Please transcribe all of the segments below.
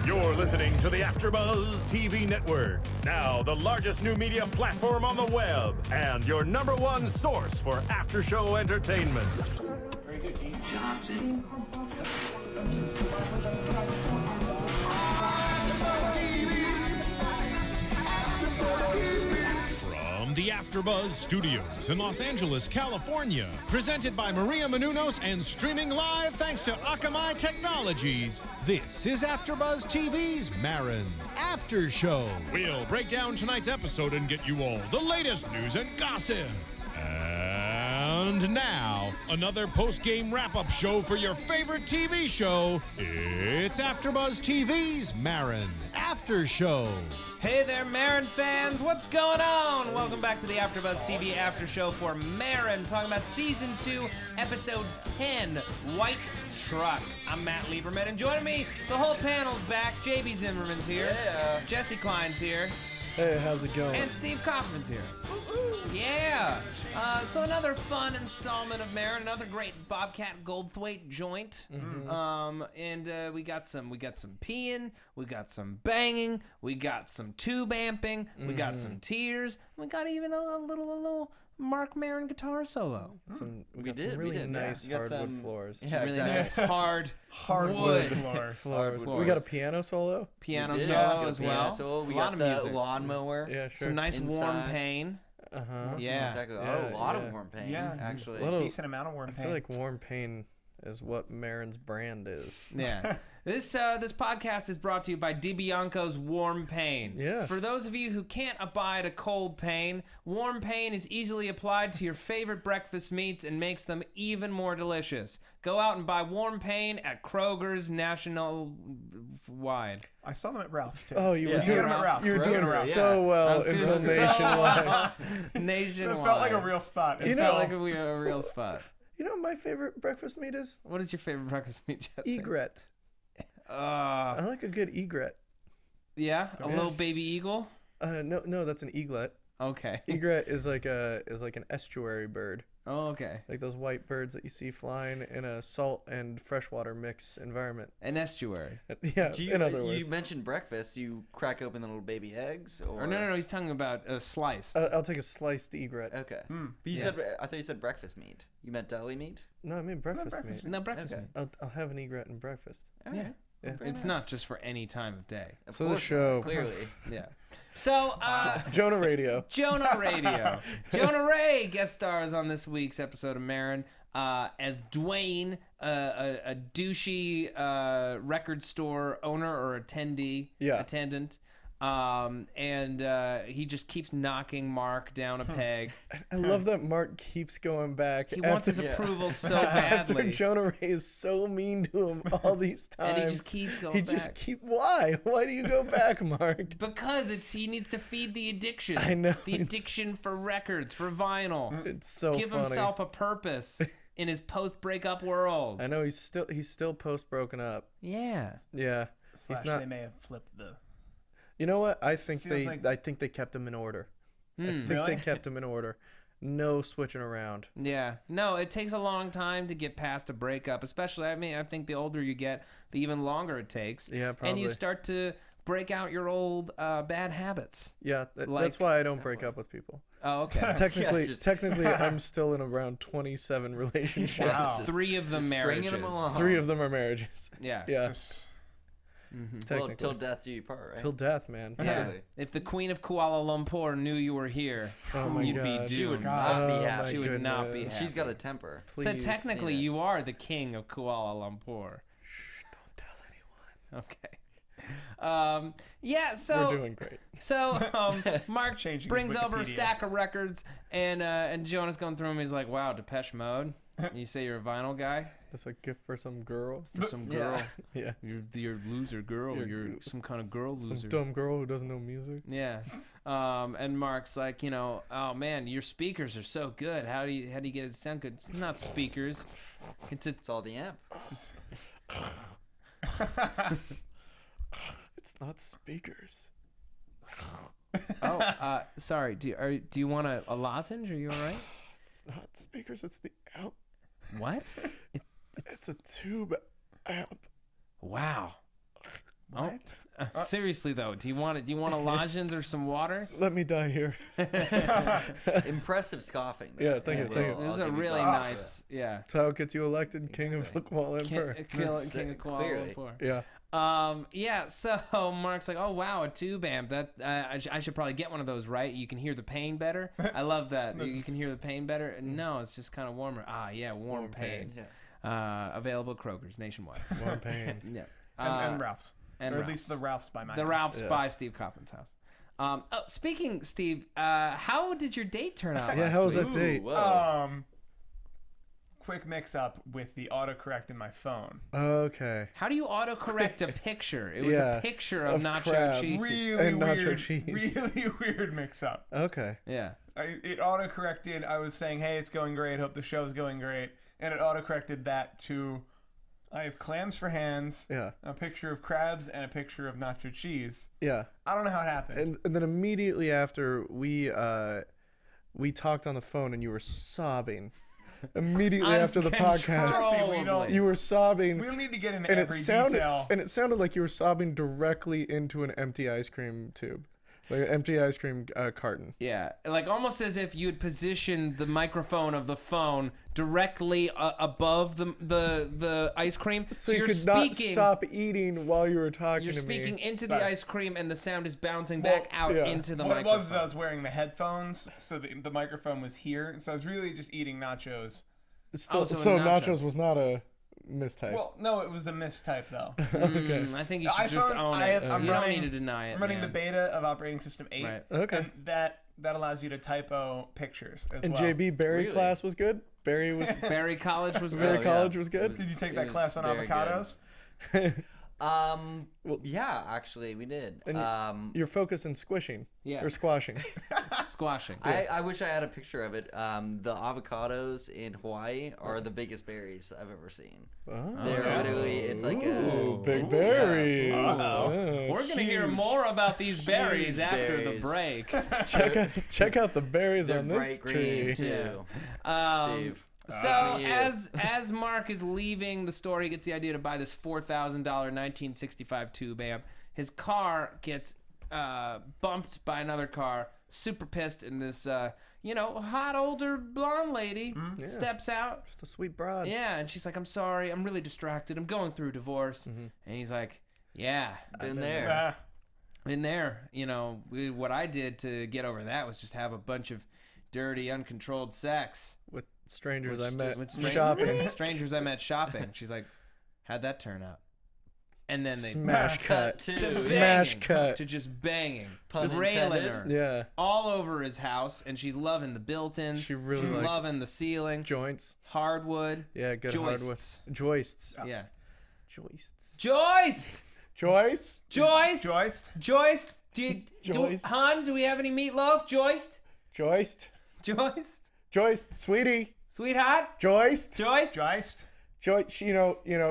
You're listening to the AFTERBUZZ TV network, now the largest new media platform on the web, and your #1 source for after-show entertainment. Very good, Gene Johnson. From the AFTERBUZZ Studios in Los Angeles, California, presented by Maria Menounos and streaming live thanks to Akamai Technologies, this is AFTERBUZZ TV's Maron After Show. We'll break down tonight's episode and get you all the latest news and gossip. And now, another post-game wrap-up show for your favorite TV show. It's AFTERBUZZ TV's Maron After Show. Hey there, Maron fans! What's going on? Welcome back to the AFTERBUZZ TV After Show for Maron, talking about Season 2, Episode 10, White Truck. I'm Matt Lieberman, and joining me, the whole panel's back. JB Zimmerman's here. Yeah. Jesse Klein's here. Hey, how's it going? And Steve Kaufmann's here. Yeah. So another fun installment of Maron, another great Bobcat Goldthwait joint. And we got some peeing, we got some banging, we got some tube amping, we got some tears, we got even a little Marc Maron guitar solo. We got some really nice hardwood floors. Yeah, really nice hardwood floors. We got a piano solo. Piano solo as well. So we a lot got of the music. lawnmower. Yeah, sure. Some nice warm Inside. pain. Yeah. Exactly. Yeah, A lot yeah. of warm pain. Yeah, actually. Little- decent amount of warm I pain. feel like warm pain is what Maron's brand is. Yeah. This podcast is brought to you by DiBianco's Warm Pain. Yeah. For those of you who can't abide a cold pain, Warm Pain is easily applied to your favorite breakfast meats and makes them even more delicious. Go out and buy Warm Pain at Kroger's national-wide. I saw them at Ralph's too. Oh, you were You doing got them at Ralph's. You were doing Ralph's. so I well was doing until so nationwide. well. It Nationwide. felt like a real spot. You It know- felt like a real spot. You know what my favorite breakfast meat is? What is your favorite breakfast meat, Jesse? Egret. I like a good egret. Yeah? A little baby eagle? No, that's an eaglet. Okay. Egret is like an estuary bird. Oh, okay. Like those white birds that you see flying in a salt and freshwater mix environment. An estuary. Yeah, Do you, in other you words. mentioned breakfast. You crack open the little baby eggs? Or No, he's talking about a slice. I'll take a sliced egret. Okay. But you said, I thought you said breakfast meat. You meant deli meat? No, I mean breakfast meat. No, breakfast Okay. meat. I'll have an egret and breakfast. Yeah. Yeah. It's not just for any time of day. Of So the course show- not, clearly. Yeah. So, Jonah Radio. Jonah Radio. Jonah Ray guest stars on this week's episode of Maron as Dwayne, a douchey record store owner or attendant. And he just keeps knocking Mark down a peg. I love that Mark keeps going back. He wants his approval so badly. After Jonah Ray is so mean to him all these times. And he just keeps going He back. just why? Why do you go back, Mark? Because he needs to feed the addiction. I know, The it's- addiction for records, for vinyl. It's so Give funny. himself a purpose in his post-breakup world. I know he's still post broken up. Yeah. Yeah. Slash, He's not. they may have flipped the. You know what? I think Feels I think they kept him in order. I think Really? they kept him in order. No switching around. Yeah. No, it takes a long time to get past a breakup, especially, I think the older you get, the even longer it takes. Yeah, And you probably. start to break out your old bad habits. Yeah, Like- that's why I don't break up with people. Oh, okay. Technically, I'm still in around 27 relationships. Wow. 3 of them Just stringing marriages. them along. 3 of them are marriages. Yeah. Yeah, Just, Well, technically. till death do you part, right? Till death, man. Yeah. Totally. If the Queen of Kuala Lumpur knew you were here, Oh my you'd God. be doomed. She would God. not be Oh happy. my She would not be goodness. happy. She's got a temper. So Please. technically, Yeah. you are the king of Kuala Lumpur. Shh, don't tell anyone. Okay. Yeah. So We're doing great. So Mark Changing his brings over a Wikipedia. stack of records, and Jonah's going through them. He's like, "Wow, Depeche Mode. You say you're a vinyl guy? That's a gift for some girl. For some girl? Yeah. You're a loser girl. You're some kind of girl loser. Some dumb girl who doesn't know music. Yeah. And Mark's like, oh man, your speakers are so good. How do you get it to sound good? It's not speakers. It's all the amp. It's not speakers. Sorry. Do you want a lozenge? Are you all right? It's not speakers. It's the amp. What? It's a tube amp. Wow. What? Seriously though, do you want a lozenge or some water? Let me die here. Impressive scoffing. Yeah, thank you, thank you. This is a really nice, yeah. That's how it gets you elected King of Kuala Lumpur. King of Kuala Lumpur. Yeah. Yeah, so Mark's like, oh wow, a tube amp. That I should probably get one of those, right? You can hear the pain better. I love that. You can hear the pain better. No, it's just kind of warmer. Ah, yeah, warm pain. Yeah. Available at Kroger's nationwide. Warm pain. Yeah. And Ralph's. And or at Ralph's. least the Ralph's by my The house. Ralph's by Steve Kaufmann's house. Speaking, Steve, how did your date turn out? Yeah, last how was week? that date? Whoa. Quick mix-up with the autocorrect in my phone. Okay. How do you autocorrect a picture? It was a picture of nacho crabs. cheese. Really And nacho weird, cheese. really weird mix-up. Okay. Yeah. It autocorrected. I was saying, "Hey, it's going great. Hope the show's going great," and it autocorrected that to, "I have clams for hands." Yeah. A picture of crabs and a picture of nacho cheese. Yeah. I don't know how it happened. And then immediately after we talked on the phone and you were sobbing. Immediately after the podcast, Honestly, we don't- you were sobbing. we don't need to get into and every detail. detail. And it sounded like you were sobbing directly into an empty ice cream tube, like an empty ice cream carton. Yeah, like almost as if you had positioned the microphone of the phone directly above the ice cream. So you you're could speaking, not stop eating while you were talking You're to speaking me. into the Right. ice cream, and the sound is bouncing back out yeah. into the What it microphone. was is I was wearing the headphones, so the microphone was here. So I was really just eating nachos. Still, so so nachos. nachos was not a mistype. Well, no, it was a mistype though. Okay. I think you The should just iPhone, own I it. have- I'm you don't running- need to deny it. I'm running man. the beta of operating system 8. Right. Okay. And that allows you to typo pictures as And well. JB Barry Really? class was good. Barry was Barry College was Barry good. College yeah. was good. Did you take It that was class on very good. avocados? Yeah, actually, we did. And You're focused on squishing Yeah. or squashing. Squashing. I wish I had a picture of it. The avocados in Hawaii are the biggest berries I've ever seen. Oh. They're literally, it's like Ooh, a big berries. Uh-oh. We're gonna hear Huge. more about these berries Huge after the berries. break. Check out the berries They're on this bright green tree. too. So Steve. Me. as Mark is leaving the store, he gets the idea to buy this $4,000 1965 tube amp. His car gets bumped by another car. Super pissed, and this hot older blonde lady steps out. Just a sweet broad. Yeah, and she's like, "I'm sorry, I'm really distracted. I'm going through a divorce." And he's like, "Yeah, Been there. Ah, in there, what I did to get over that was just have a bunch of dirty, uncontrolled sex With strangers with I met with shopping. strangers I met shopping." She's like, "How'd that turn out?" And then they Smash cut. too. to Smash banging, cut. to just banging, Pun railing intended. her Yeah. all over his house, and she's loving the built-ins. She really she's likes loving the ceiling, Joints. hardwood, Yeah, good hardwood. joists. Joists. Yeah, Joists. joist, Joist. joist, Joist? joist. Joist. Han, do we have any meatloaf? Joist, Joist. joist, Joist. Sweetie. sweetheart, Joist. joist. Joist? Joist.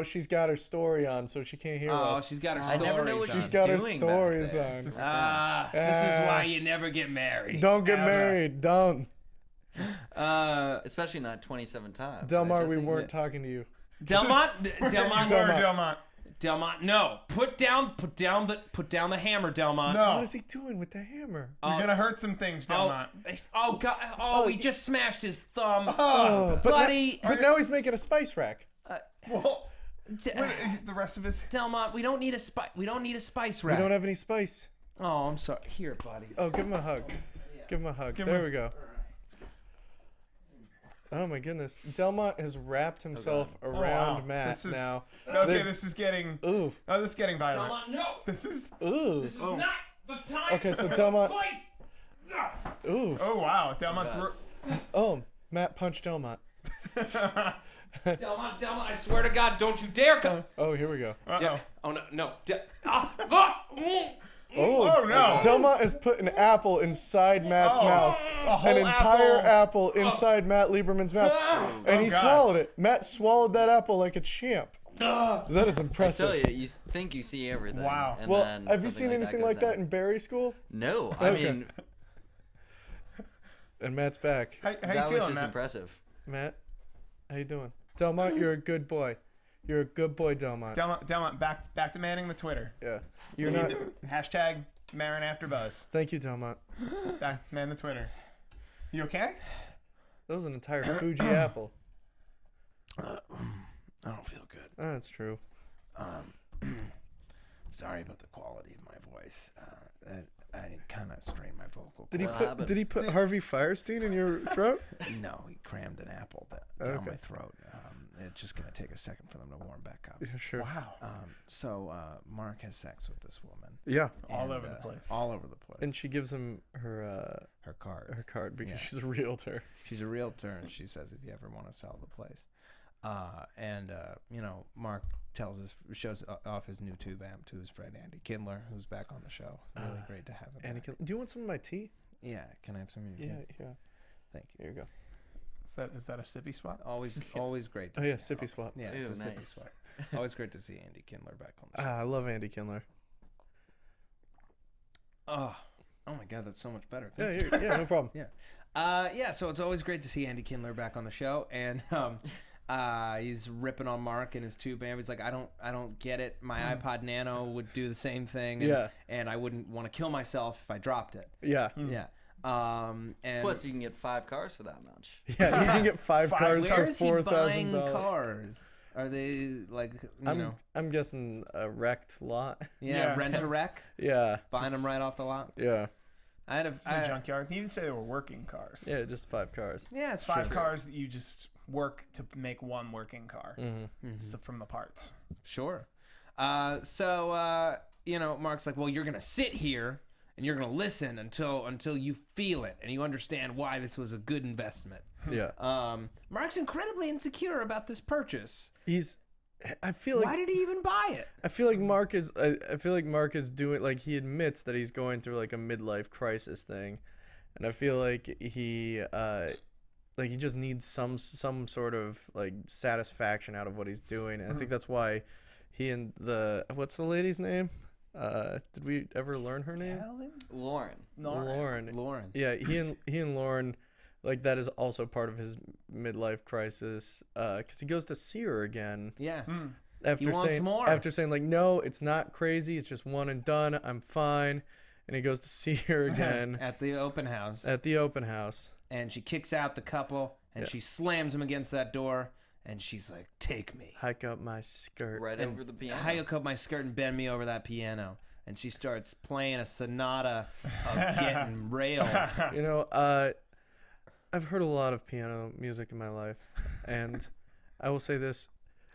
She's got her story on, so she can't hear Oh, us. she's got her I stories never know what on. she's She's got her doing back stories there. on. This is why you never get married. Don't get Ever. married. Don't. Especially not 27 times. Delmar, right, we Jesse? weren't talking to you. Delmont, Delmont. Delmont. Delmont, no. Put down the hammer, Delmont. No. What is he doing with the hammer? You're going to hurt some things, Delmont. Oh God! Oh, he just smashed his thumb, Oh, but buddy. But now he's making a spice rack. Well, the rest of his... Delmont, we don't need a spice. We don't need a spice We rack. don't have any spice. Oh, I'm sorry. Here, buddy. Oh, give him a hug. Give him a hug. Give There him- we go. Oh my goodness. Delmont has wrapped himself around wow. Matt This is- now. Okay, They- this is getting... Ooh. Oh, this is getting violent. Delmont, no. This is... Ooh. This is not the time. Okay, so Delmont. Place. Ooh. Oh, wow. Delmont God. threw... Oh, Matt punched Delmont. Delmont, I swear to God, don't you dare come. Oh, here we go. Uh-oh. Oh no. Ah, Oh, no. Delmont has put an apple inside Matt's Oh, mouth. a whole An entire apple. apple inside Matt Lieberman's mouth. And he God. swallowed it. Matt swallowed that apple like a champ. That is I impressive. tell you, you think you see everything. Wow. And Well, then have you something seen anything goes like that down. in Berry School? No, I Okay. mean, And Matt's back. How that you was feeling, just Matt? impressive. Matt, how you doing? Delmont, you're a good boy. You're a good boy, Delmont. Delmont, back to manning the Twitter. Yeah. You're not hashtag Maron AfterBuzz. Thank you, Delmont. Man the Twitter. You okay? That was an entire Fuji apple. I don't feel good. Oh, that's true. Sorry about the quality of my voice. I kind of strained my vocal Did he cords. put Harvey Firestein in your throat? No, he crammed an apple down my throat. It's just gonna take a second for them to warm back up. Yeah, sure. Wow. So Mark has sex with this woman. Yeah. All over the place. All over the place. And she gives him her card. Her card because she's a realtor. She's a realtor, and she says if you ever want to sell the place. Mark shows off his new tube amp to his friend Andy Kindler, who's back on the show. Really great to have him. Andy, do you want some of my tea? Yeah, can I have some of your tea? Yeah. Thank you. Here you go. Is that a sippy swap? Always great. Oh yeah, sippy swap. Yeah, Ew, it's a sippy nice. swap. Always great to see Andy Kindler back on the show. I love Andy Kindler. Oh my God, that's so much better. Yeah, Thank you. yeah, no problem. Yeah. So it's always great to see Andy Kindler back on the show, and he's ripping on Mark and his tube amp. He's like, I don't get it. My iPod Nano would do the same thing. And, and I wouldn't want to kill myself if I dropped it. Yeah. Yeah. And Plus, you can get 5 cars for that much. Yeah, you can get 5 cars where for is he $4,000. buying cars? Are they like I'm guessing a wrecked lot. Yeah, rent a wreck. Yeah. Buying them right off the lot. Yeah. I had a junkyard. He didn't say they were working cars. Yeah, just 5 cars. Yeah, it's 5 true. cars that you just work to make one working car. Mm-hmm. From the parts. Sure. Mark's like, well, you're gonna sit here and you're gonna listen until you feel it and you understand why this was a good investment. Yeah. Mark's incredibly insecure about this purchase. I feel like. Why did he even buy it? I feel like Mark is. I feel like Mark is doing, like, he admits that he's going through like a midlife crisis thing, and I feel like he just needs some sort of like satisfaction out of what he's doing. And I think that's why he and what's the lady's name? Did we ever learn her name? Lauren. Yeah, he and Lauren, like, that is also part of his midlife crisis, because he goes to see her again. Yeah. After he wants more. After saying like, no, it's not crazy, it's just one and done, I'm fine, and he goes to see her again at the open house. And she kicks out the couple, and she slams him against that door. And she's like, take me. Hike up my skirt. Over the piano. Hike up my skirt and bend me over that piano. And she starts playing a sonata of getting railed. I've heard a lot of piano music in my life. And I will say this.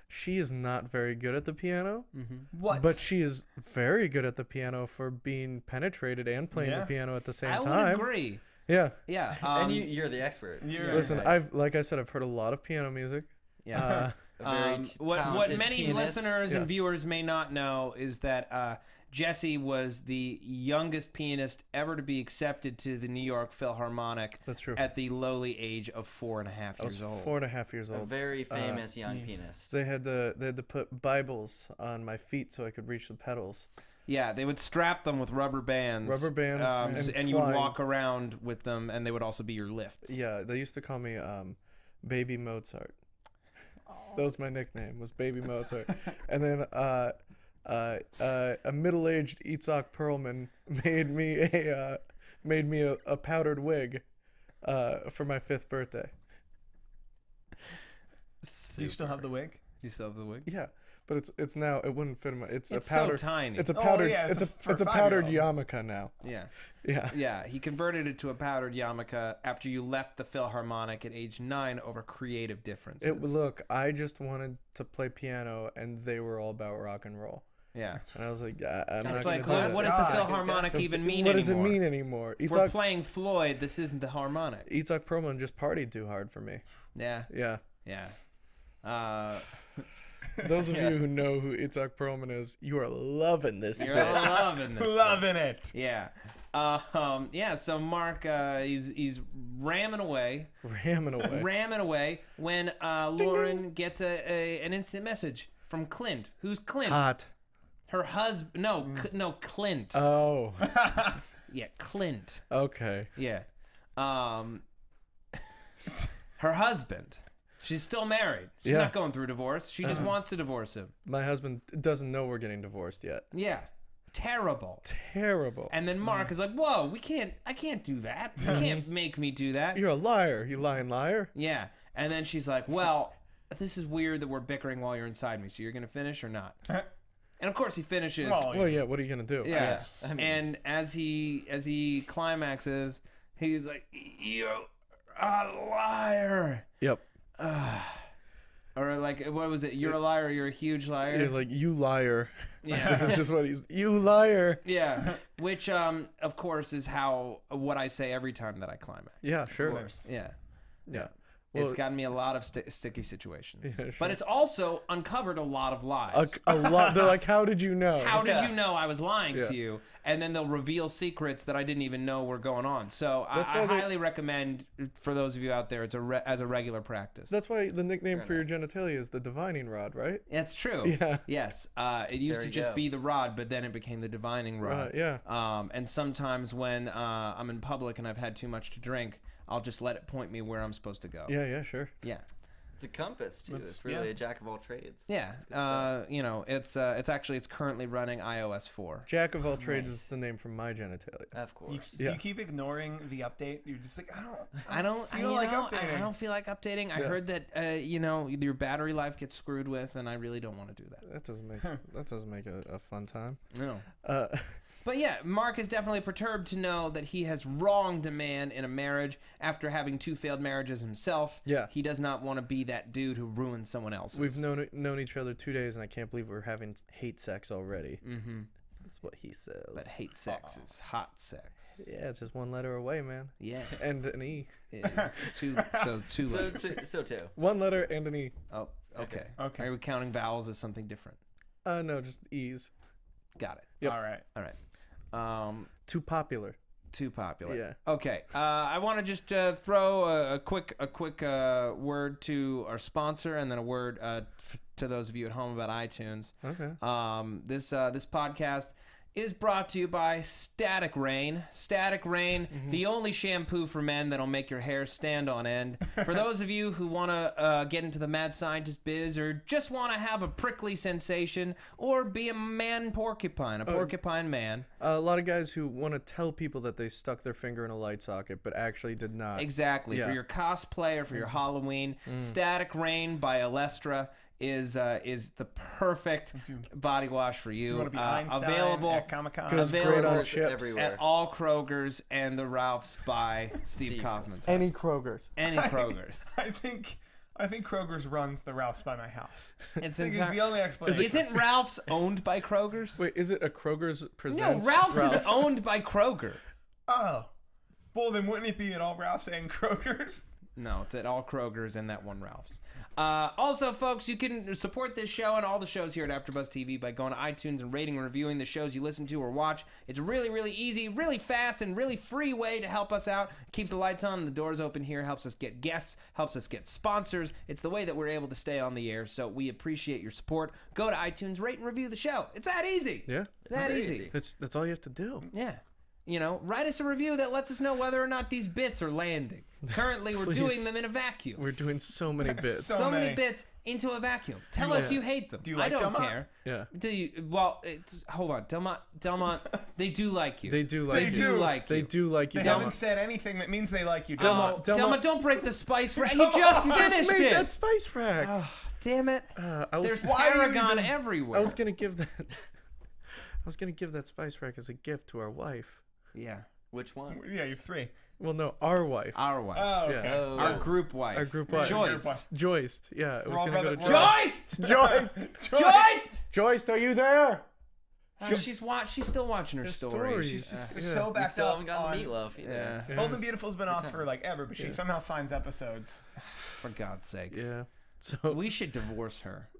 She is not very good at the piano. What? But she is very good at the piano for being penetrated and playing the piano at the same time. I would agree. Yeah. Yeah. And you're the expert. Listen, like I said, I've heard a lot of piano music. Yeah. What many pianist. listeners and viewers may not know is that Jesse was the youngest pianist ever to be accepted to the New York Philharmonic. That's true. At the lowly age of 4.5 years old. 4.5 years old. A very famous young pianist. They had to put Bibles on my feet so I could reach the pedals. Yeah, they would strap them with rubber bands. And you would walk around with them, and they would also be your lifts. Yeah, they used to call me Baby Mozart. That was my nickname, was Baby Mozart. And then a middle-aged Itzhak Perlman made me a powdered wig for my 5th birthday. Do you still have the wig? Do you still have the wig? Yeah, but it's now, it wouldn't fit in my. It's a so powdered. tiny. It's a powdered. it's a powdered yarmulke now. Yeah. Yeah. Yeah, he converted it to a powdered yarmulke after you left the Philharmonic at age 9 over creative differences. Look, I just wanted to play piano, and they were all about rock and roll. Yeah. And I was like, I'm not it's gonna like, do what this. does the Philharmonic even mean What anymore? does it mean anymore? If we're playing Floyd, this isn't the harmonic. Itzhak Perlman just partied too hard for me. Yeah. Yeah. Yeah. Those of you who know who Itzhak Perlman is, you are loving this. You're loving this. Loving it. Yeah. So Mark, he's ramming away when Lauren gets an instant message from Clint. Who's Clint? Hot. Her husband. No, Clint. Oh. Yeah, Clint. Okay. Yeah. Her husband. She's still married. She's Yeah. not going through divorce. She just wants to divorce him. My husband doesn't know we're getting divorced yet. Yeah. Terrible. Terrible. And then Mark is like, whoa, I can't do that. You can't make me do that. You're a liar, you lying liar. Yeah. And then she's like, well, this is weird that we're bickering while you're inside me, so you're going to finish or not? And of course he finishes. Well, yeah, what are you going to do? Yeah. I mean- And as he climaxes, he's like, you're a liar. Yep. Or like, what was it? You're a liar, you're a huge liar. You're like, you liar. Yeah. That's just what he's, you liar. Yeah. Which, of course, is what I say every time that I climax. Yeah, sure. Yeah. Yeah. It's gotten me a lot of sticky situations. Yeah, sure. But it's also uncovered a lot of lies. A lot. They're like, how did you know? How did you know I was lying to you? And then they'll reveal secrets that I didn't even know were going on. So I highly recommend, for those of you out there, it's as a regular practice. That's why the nickname for your genitalia is the divining rod, right? That's true. Yeah. Yes. It used to just be the rod, but then it became the divining rod. Yeah. And sometimes when I'm in public and I've had too much to drink, I'll just let it point me where I'm supposed to go. Yeah, sure. Yeah. It's a compass too. It's really a jack of all trades. Yeah. You know, it's currently running iOS 4. Jack of all trades is the name for my genitalia. Of course. Do you keep ignoring the update? You're just like, I don't feel like updating. I don't feel like updating. I heard that you know, your battery life gets screwed with, and I really don't want to do that. That doesn't make a fun time. No. But yeah, Mark is definitely perturbed to know that he has wronged a man in a marriage after having 2 failed marriages himself. Yeah. He does not want to be that dude who ruined someone else's. We've known each other 2 days, and I can't believe we're having hate sex already. Mm-hmm. That's what he says. But hate sex is hot sex. Yeah, it's just 1 letter away, man. Yeah. And an E. Yeah, it's two letters. So too. 1 letter and an E. Oh, okay. Okay. Are we counting vowels as something different? No, just E's. Got it. Yep. All right. All right. Too popular. Too popular. Yeah. Okay. I want to just throw a quick word to our sponsor, and then a word to those of you at home about iTunes. Okay. This podcast is brought to you by Static Rain. Static Rain, the only shampoo for men that'll make your hair stand on end. For those of you who want to get into the mad scientist biz, or just want to have a prickly sensation, or be a man porcupine, a porcupine man. A lot of guys who want to tell people that they stuck their finger in a light socket, but actually did not. Exactly. Yeah. For your cosplay or for your Halloween, Static Rain by Alestra is the perfect body wash for you. You want to be Einstein available at Comic-Con? Goes great on available chips. everywhere. at all Krogers and the Ralphs by Steve Kaufmann's house. Any Kroger's. Any Krogers. I think Kroger's runs the Ralph's by my house. It's I think it's the only explanation. Isn't Ralph's owned by Kroger's? Wait, is it a Kroger's No, presents? Ralph's is owned by Kroger. Oh. Well, then wouldn't it be at all Ralph's and Kroger's? No, it's at all Kroger's and that one Ralph's. Also, folks, you can support this show and all the shows here at AfterBuzz TV by going to iTunes and rating and reviewing the shows you listen to or watch. It's a really, really easy, really fast, and really free way to help us out. It keeps the lights on and the doors open here, helps us get guests, helps us get sponsors. It's the way that we're able to stay on the air, so we appreciate your support. Go to iTunes, rate and review the show. It's that easy. Yeah. That easy. That's all you have to do. Yeah. You know, write us a review that lets us know whether or not these bits are landing. Currently, we're Please. doing them in a vacuum. We're doing so many bits. So many bits into a vacuum. Tell us you hate them. Do you like I don't Delmont? care. Yeah. Do you? Well, hold on, Delmont. They do like you. They do like They you. do like They you. do like you. They haven't said anything that means they like you. Delmont, Delmont, don't break the spice rack. He just He just finished made it. that spice rack. Oh, damn it. There's Why are you tarragon even- everywhere. I was gonna give that. I was gonna give that spice rack as a gift to our wife. Yeah. Which one? Yeah, you have 3. Well, no, our wife. Our wife. Oh, okay. Yeah. Oh. Our group wife. Our group wife. Joyce. Joyced. Yeah, it was We're all gonna go to brother- Joyce. Joyce. Joyce. Joyce. Joyce, are you there? She's still watching her stories. She's so We backed still up haven't gotten on... the meatloaf either. Yeah. Bold and Beautiful's been off for like ever, but she somehow finds episodes. For God's sake. Yeah. So We should divorce her.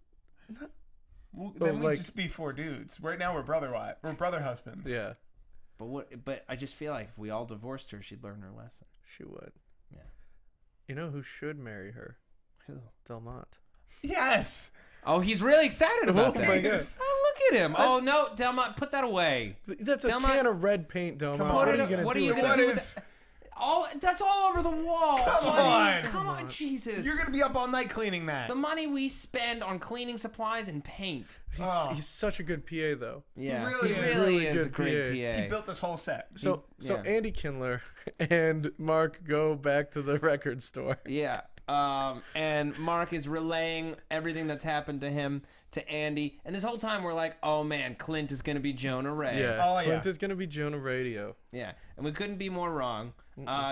Well, then we'd like- just be 4 dudes. Right now we're brother husbands. yeah, But I just feel like if we all divorced her, she'd learn her lesson. she would. Yeah. You know who should marry her? Who? Delmont. Yes. Oh, he's really excited about Oh that. my God. Oh, look at him. Oh no, Delmont, put that away. That's a Delmont- can of red paint, Delmont. Come on. What are Put you it- gonna what do? are you with gonna that? What do with is... That's all over the wall. Come on, Jesus. You're gonna be up all night cleaning that. The money we spend on cleaning supplies and paint. He's such a good PA though. Yeah, really he is. really Really is a good great PA. He built this whole set. So yeah. Andy Kindler and Mark go back to the record store. Yeah. And Mark is relaying everything that's happened to him to Andy. And this whole time we're like, oh man, Clint is going to be Jonah Ray. Yeah, Oh, Clint yeah. is gonna be Jonah Radio. Yeah. And we couldn't be more wrong.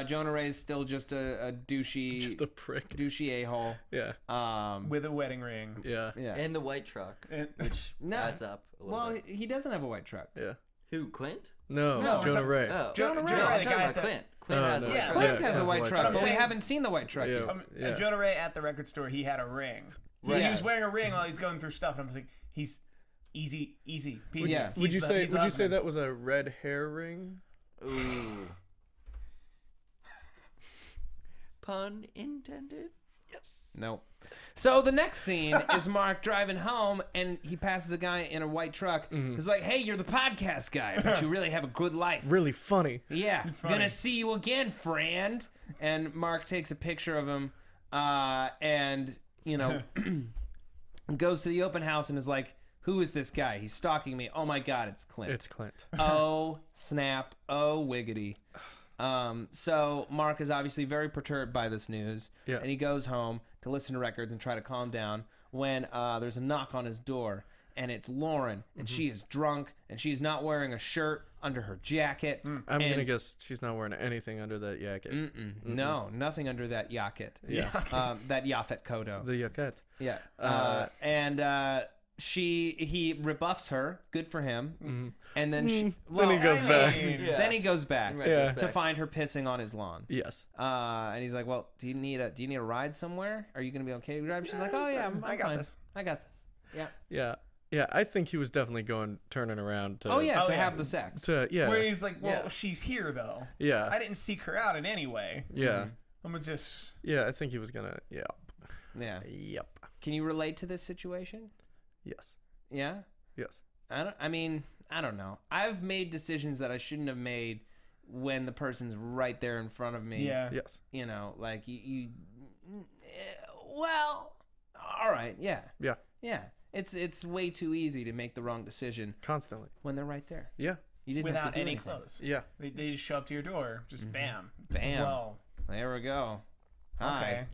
Jonah Ray is still just a douchey, Just a prick. douchey a-hole. Yeah. With a wedding ring. Yeah. Yeah. And the white truck, And- which No. adds up a little Well, bit. he doesn't have a white truck. Yeah. Who, Clint? No, No, Jonah it's Ray. Oh, Jonah Ray. Jonah Ray, I'm the talking guy about at the- Clint. Clint Oh, has no. the Yeah. white Clint truck. has a white truck, truck. but we saying- haven't seen the white truck Yeah. yet. Jonah Ray at the record store, he had a ring. Right. He was wearing a ring while he's going through stuff, and I'm just like, he's easy, peasy. Yeah. Would you He's say the husband. that was a red hair ring? Ooh. Pun intended? Yes. No. So the next scene is Mark driving home, and he passes a guy in a white truck. He's like, hey, you're the podcast guy, but you really have a good life. Really funny. Yeah, funny. gonna see you again, friend. And Mark takes a picture of him, and, you know, goes to the open house and is like, who is this guy? He's stalking me. Oh my God, it's Clint. It's Clint. Oh, snap. Oh, wiggity. So Mark is obviously very perturbed by this news, Yeah. and he goes home to listen to records and try to calm down when there's a knock on his door, and it's Lauren, and she is drunk, and she's not wearing a shirt under her jacket. I'm and- gonna guess she's not wearing anything under that jacket. No, nothing under that jacket. Yeah. That Yaphet Kodo. The jacket. Yeah. And he rebuffs her. Good for him. And then Then he goes back. Yeah. Then he goes back In Yeah. retrospect. to find her pissing on his lawn. Yes. And he's like, "Well, do you need a ride somewhere? Are you gonna be okay to drive?" She's like, "Oh yeah, I'm I got fine. this. I got this." Yeah. Yeah. Yeah. I think he was definitely turning around to. Oh yeah, Oh, to yeah. have the sex. To, yeah. Where he's like, well, Yeah. she's here, though. Yeah. I didn't seek her out in any way. Yeah. I'm gonna just... Yeah. I think he was gonna. Yeah. Yeah. Yep. Can you relate to this situation? Yes. Yeah. Yes. I mean, I don't know. I've made decisions that I shouldn't have made when the person's right there in front of me. Yeah. Yes. You know, like well, all right, yeah. Yeah. Yeah. It's way too easy to make the wrong decision Constantly. when they're right there. Yeah. You didn't have Without to do any anything. clothes. Yeah. They just show up to your door. Just bam. Bam. Well, There we go. Hi. okay.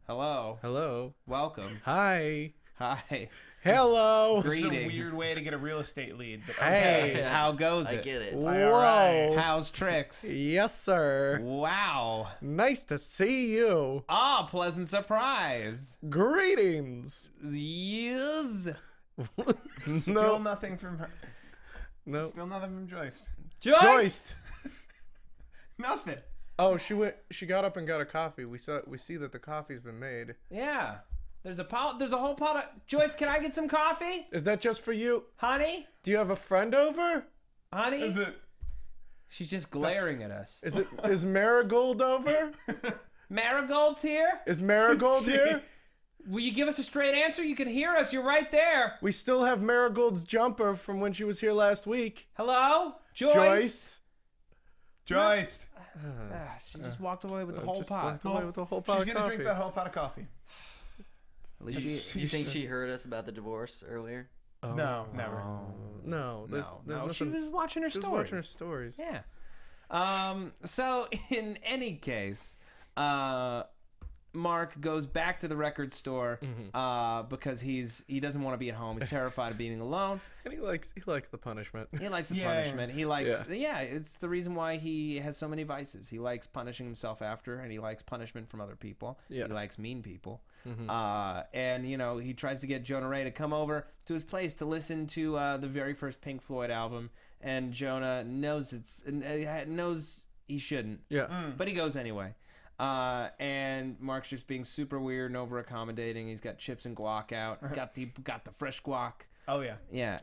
Hello. Hello. Welcome. Hi. Hi. Hello. This is a Greetings. weird way to get a real estate lead. But Hey. okay. How goes I it? get it. Whoa. How's tricks? Yes, sir. Wow. Nice to see you. Ah, pleasant surprise. Greetings. Yes. Still No. nothing from her. No. Still nothing from Joyce. Joyce. Nothing. Oh, she got up and got a coffee. We see that the coffee's been made. Yeah. There's a whole pot of... Joyce, can I get some coffee? Is that just for you? Honey? Do you have a friend over? Honey? Is it? She's just glaring at us. Is Marigold over? Marigold's here? Is Marigold here? Will you give us a straight answer? You can hear us. You're right there. We still have Marigold's jumper from when she was here last week. Hello? Joyce? Joyce. Joyce. Ah, she just walked away with the whole Just pot. walked away with the whole pot She's of gonna coffee. drink that whole pot of coffee. At least Do you think she heard us about the divorce earlier? Oh, No, never. No, there's no, she nothing. was watching her She was stories. watching her stories. Yeah. So in any case, Mark goes back to the record store because he doesn't want to be at home. He's terrified of being alone. And he likes the punishment. He likes the Yeah. punishment. He likes it's the reason why he has so many vices. He likes punishing himself after, and he likes punishment from other people. Yeah. He likes mean people. And he tries to get Jonah Ray to come over to his place to listen to the very first Pink Floyd album, and Jonah knows knows he shouldn't. Yeah. But he goes anyway. And Mark's just being super weird and over accommodating. He's got chips and guac out. Got the fresh guac. Oh yeah. Yeah.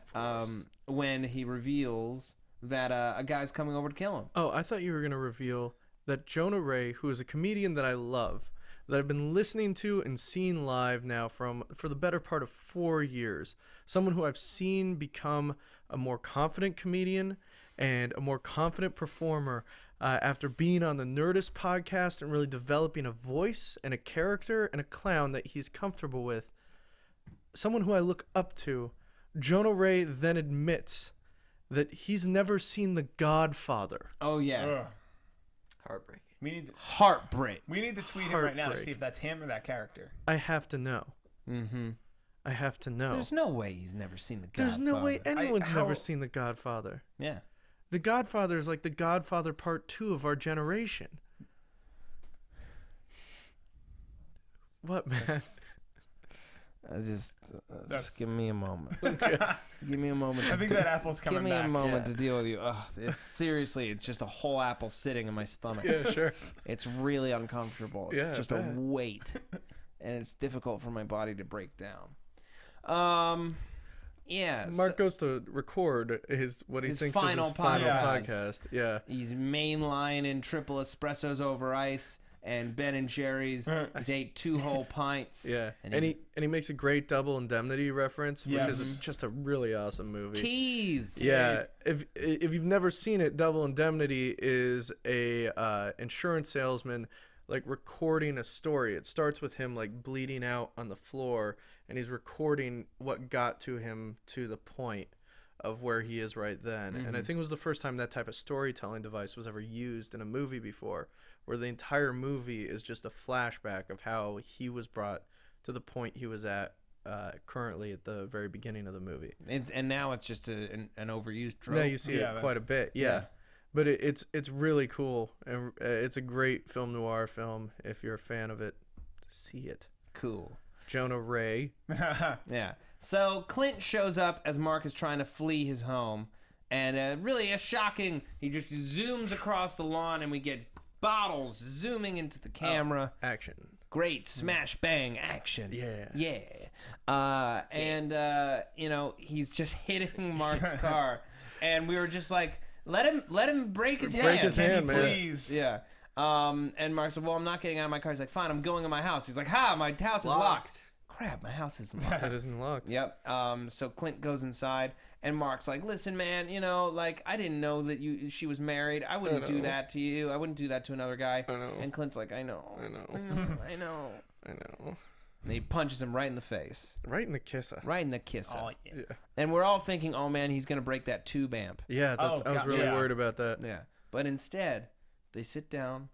When he reveals that a guy's coming over to kill him. Oh, I thought you were gonna reveal that Jonah Ray, who is a comedian that I love, that I've been listening to and seen live now for the better part of 4 years, someone who I've seen become a more confident comedian and a more confident performer. after being on the Nerdist podcast and really developing a voice and a character and a clown that he's comfortable with, someone who I look up to, Jonah Ray then admits that he's never seen The Godfather. Oh yeah. Ugh. Heartbreak. Heartbreak. We need to tweet him right now to Heartbreak. see if that's him or that character. I have to know. Mm-hmm. I have to know. There's no way he's never seen The Godfather. There's no way anyone's how- never seen The Godfather. Yeah. The Godfather is like The Godfather Part 2 of our generation. What, man? Just That's- give me a moment. Give me a moment. I think that apple's Give coming me back. a moment Yeah. to deal with you. Ugh, it's seriously, it's just a whole apple sitting in my stomach. Yeah, sure. It's really uncomfortable. It's Yeah, I just a bet. weight, and it's difficult for my body to break down. Yeah. Mark goes to record his His thinks final is his final podcast. podcast. Yeah. He's mainlining triple espressos over ice and Ben and Jerry's. He's ate 2 whole pints. Yeah. And And he's- he makes a great Double Indemnity reference, which Yes. is just a really awesome movie. Keys. Yeah, if you've never seen it, Double Indemnity is a insurance salesman like recording a story. It starts with him like bleeding out on the floor, and he's recording what got to him to the point of where he is right then. And I think it was the first time that type of storytelling device was ever used in a movie before, where the entire movie is just a flashback of how he was brought to the point he was at currently at the very beginning of the movie. And now it's just an overused trope. Now you see Yeah, it quite a bit, yeah. But it's really cool, and it's a great film noir film. If you're a fan of it, see it. Cool. Jonah Ray. Yeah. So Clint shows up as Mark is trying to flee his home, and really a shocking. He just zooms across the lawn, and we get bottles zooming into the camera. Action. Great smash bang action. Yeah. Yeah. You know, he's just hitting Mark's car, and we were just like, let him break his hand. Break his Can hand, you man. please? Yeah. And Mark said, well, I'm not getting out of my car. He's like, fine, I'm going in my house. He's like, my house is locked. Crap, my house is locked. That isn't locked. Yep. So Clint goes inside, and Mark's like, listen, man, you know, like, I didn't know that she was married. I wouldn't do that to you. I wouldn't do that to another guy. I know. And Clint's like, I know. I know. I know. I know. And he punches him right in the face. Right in the kisser. Right in the kisser. Oh, yeah. Yeah. And we're all thinking, oh, man, he's going to break that tube amp. Yeah, that's, Oh, I was God, really yeah. worried about that. Yeah. But instead, they sit down.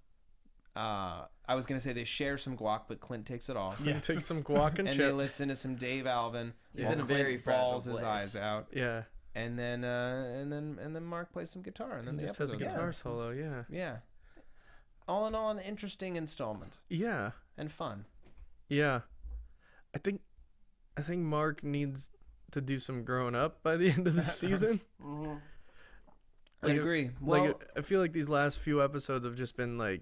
I was going to say they share some guac, but Clint takes it all. Yeah. Take some guac and And chips. they listen to some Dave Alvin. He's while in a Clint very fragile balls his place. eyes out. Yeah. And then Mark plays some guitar, and then He the just has a episode's guitar done. solo, yeah. Yeah. All in all, an interesting installment Yeah. and fun. Yeah. I think Mark needs to do some growing up by the end of the season. I agree. Well, Like I feel like these last few episodes have just been like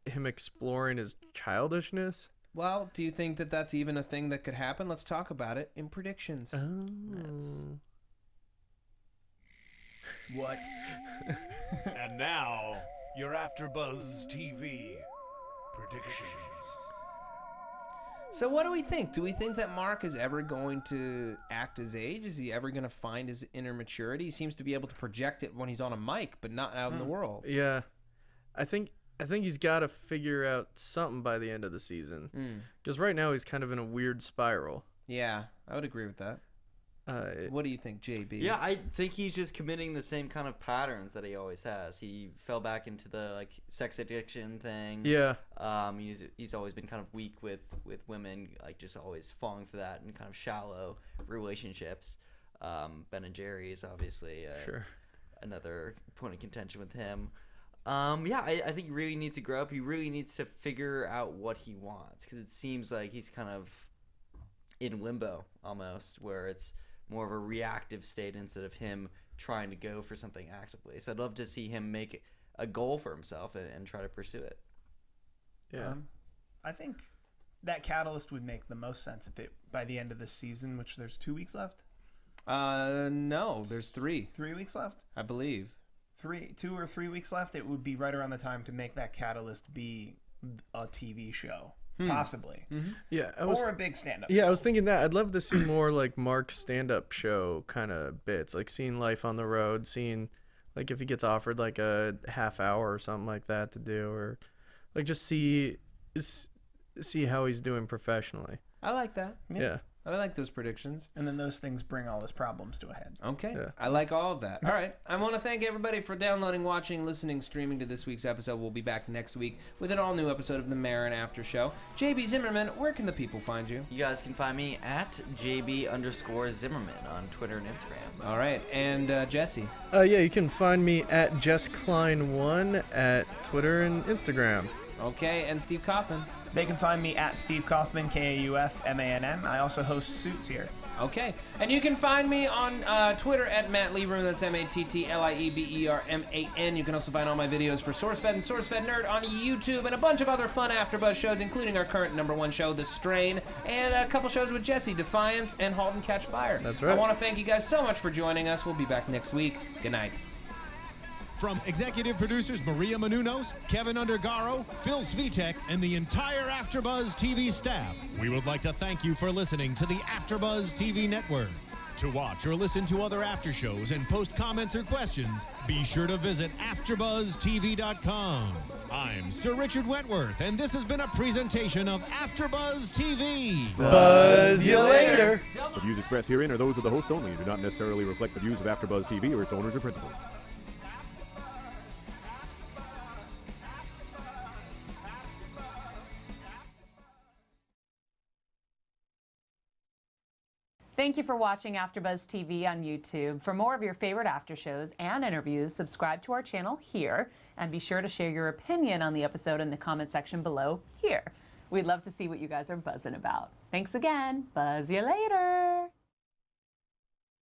him exploring his childishness. well, do you think that that's even a thing that could happen? Let's talk about it in predictions. What? And now, your AfterBuzz TV predictions. So what do we think? Do we think that Mark is ever going to act his age? Is he ever going to find his inner maturity? He seems to be able to project it when he's on a mic, but not out in the world. Yeah. I think he's got to figure out something by the end of the season. Because right now he's kind of in a weird spiral. Yeah, I would agree with that. What do you think, JB? Yeah, I think he's just committing the same kind of patterns that he always has. He fell back into the like sex addiction thing. Yeah. He's always been kind of weak with women, like just always falling for that and kind of shallow relationships. Ben and Jerry's obviously Sure. another point of contention with him. I think he really needs to grow up. He really needs to figure out what he wants, because it seems like he's kind of in limbo almost, where it's more of a reactive state instead of him trying to go for something actively. So I'd love to see him make a goal for himself and try to pursue it. Yeah. I think that catalyst would make the most sense if it by the end of this season, which there's 2 weeks left. No, there's 3, 3 weeks left. I believe. 2 or 3 weeks left. It would be right around the time to make that catalyst be a TV show, possibly, Yeah. or a big stand-up. Yeah, show. I was thinking that. I'd love to see more like Mark's stand-up show kind of bits, like seeing life on the road, seeing like if he gets offered like a half hour or something like that to do, or like just see how he's doing professionally. I like that. Yeah. I like those predictions. And then those things bring all his problems to a head. Okay. Yeah. I like all of that. All right. I want to thank everybody for downloading, watching, listening, streaming to this week's episode. We'll be back next week with an all-new episode of the Maron After Show. JB Zimmerman, where can the people find you? You guys can find me at JB_Zimmerman on Twitter and Instagram. All right. And Jesse? Yeah, you can find me at JessKlein1 at Twitter and Instagram. Okay. And Steve Kaufmann? They can find me at Steve Kaufmann, Kaufmann. I also host Suits here. Okay. And you can find me on Twitter at Matt Lieberman. That's MattLieberman. You can also find all my videos for SourceFed and SourceFed Nerd on YouTube, and a bunch of other fun AfterBuzz shows, including our current #1 show, The Strain, and a couple shows with Jesse, Defiance and Halt and Catch Fire. That's right. I want to thank you guys so much for joining us. We'll be back next week. Good night. From executive producers Maria Menounos, Kevin Undergaro, Phil Svitek, and the entire AfterBuzz TV staff, we would like to thank you for listening to the AfterBuzz TV network. To watch or listen to other after shows and post comments or questions, be sure to visit AfterBuzzTV.com. I'm Sir Richard Wentworth, and this has been a presentation of AfterBuzz TV. Buzz you later. The views expressed herein are those of the hosts only and do not necessarily reflect the views of AfterBuzz TV or its owners or principals. Thank you for watching AfterBuzz TV on YouTube. For more of your favorite after shows and interviews, subscribe to our channel here, and be sure to share your opinion on the episode in the comment section below here. We'd love to see what you guys are buzzing about. Thanks again. Buzz you later.